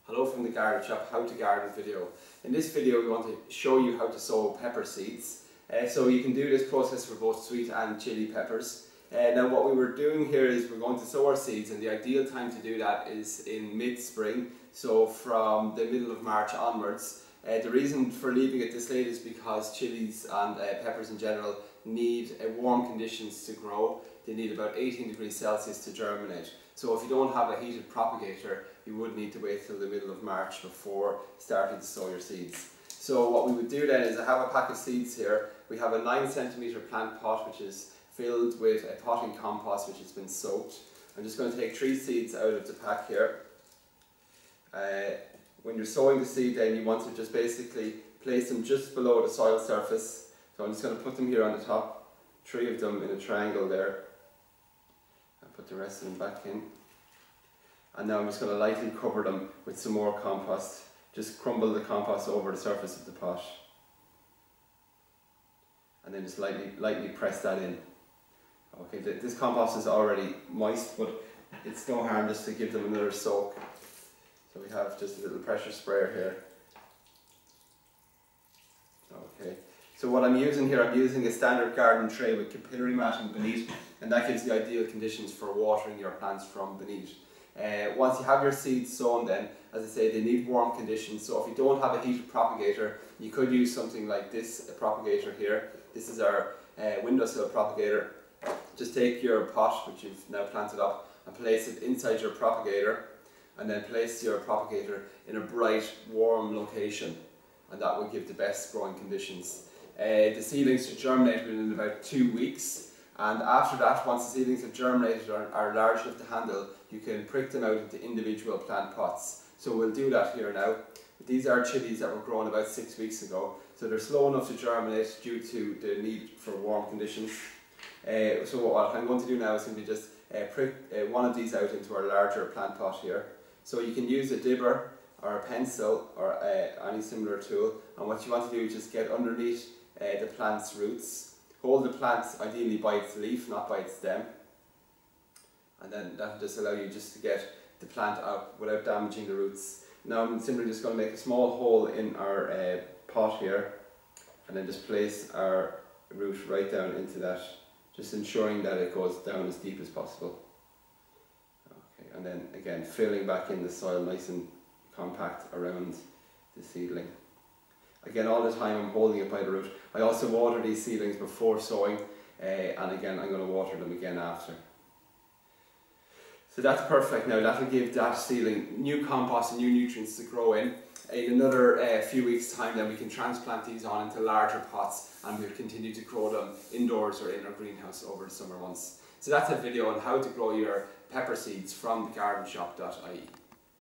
Hello from the Garden Shop, how to garden video. In this video we want to show you how to sow pepper seeds. So you can do this process for both sweet and chili peppers. Now what we were doing here is we're going to sow our seeds, and the ideal time to do that is in mid-spring, so from the middle of March onwards. The reason for leaving it this late is because chilies and peppers in general need warm conditions to grow. They need about 18 degrees Celsius to germinate. So if you don't have a heated propagator, you would need to wait till the middle of March before starting to sow your seeds. So what we would do then is I have a pack of seeds here. We have a 9 centimetre plant pot which is filled with a potting compost which has been soaked. I'm just going to take 3 seeds out of the pack here. When you're sowing the seed then you want to just basically place them just below the soil surface. So I'm just going to put them here on the top, 3 of them in a triangle there. I'll put the rest of them back in. And now I'm just going to lightly cover them with some more compost. Just crumble the compost over the surface of the pot. And then just lightly press that in. Okay, this compost is already moist, but it's no harm just to give them another soak. So we have just a little pressure sprayer here. Okay, so what I'm using here, I'm using a standard garden tray with capillary matting beneath, and that gives the ideal conditions for watering your plants from beneath. Once you have your seeds sown then, as I say, they need warm conditions, so if you don't have a heated propagator, you could use something like this, a propagator here. This is our windowsill propagator. Just take your pot, which you've now planted up, and place it inside your propagator, and then place your propagator in a bright, warm location, and that will give the best growing conditions. The seedlings should germinate within about 2 weeks. And after that, once the seedlings have germinated or are large enough to handle, you can prick them out into individual plant pots. So we'll do that here now. These are chilies that were grown about 6 weeks ago, so they're slow enough to germinate due to the need for warm conditions. So what I'm going to do now is simply just prick one of these out into our larger plant pot here. So you can use a dibber or a pencil or any similar tool, and what you want to do is just get underneath the plant's roots. Hold the plant ideally by its leaf, not by its stem, and then that will just allow you just to get the plant up without damaging the roots. Now I'm simply just going to make a small hole in our pot here, and then just place our root right down into that, just ensuring that it goes down as deep as possible. Okay, and then again filling back in the soil nice and compact around the seedling. Again, all the time I'm holding it by the root. I also water these seedlings before sowing, and again I'm going to water them again after. So that's perfect now. That will give that seedling new compost and new nutrients to grow in. In another few weeks time then we can transplant these on into larger pots, and we'll continue to grow them indoors or in our greenhouse over the summer months. So that's a video on how to grow your pepper seeds from thegardenshop.ie.